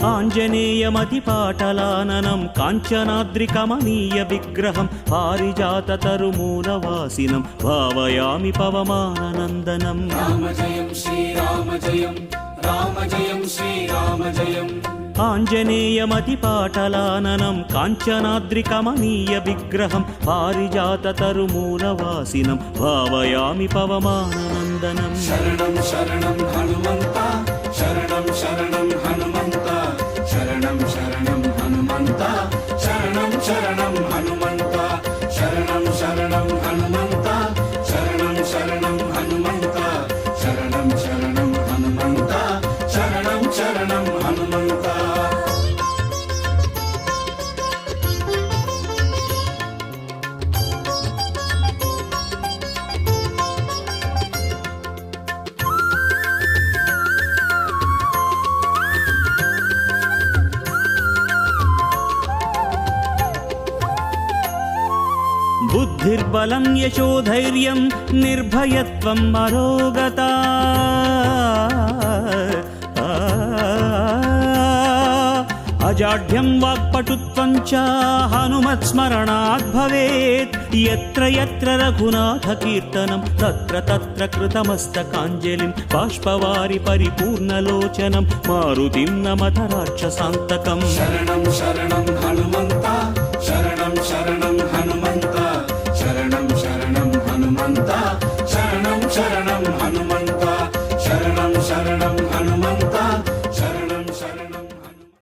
ఆంజనేయమతిపాటలాననం కాంచనాద్రికమనీయ విగ్రహం పారిజాతతరుమూలవాసినం భావయామి పవమాననందనం. రామ జయం శ్రీరామ జయం రామ జయం శ్రీరామ జయం. ఆంజనేయమతిపాటలాననం కాంచనాద్రికమనీయ విగ్రహం పారిజాతతరుమూలవాసినం భావయామి పవమాననందనం. శరణం శరణం హనుమంత శరణం శరణం హనుమంత శరణం శరణం హనుమంత శరణం శరణం హనుమంత శరణం శరణం హనుమంత శరణం శరణం హనుమంత శరణం శరణం హనుమంత శరణం శరణం హనుమంత. బుద్ధిర్బలం యశోధైర్యం నిర్భయత్వం అరోగతా అజాఢ్యం వాక్పటుత్వం చ హనుమత్స్మరణాత్ భవేత్. యత్ర యత్ర రఘునాథ కీర్తనం తత్ర తత్ర కృతమస్తకాంజలిం బాష్పవారి పరిపూర్ణలోచనం మారుతిం నమత రాక్షసాంతకం. శరణం శరణం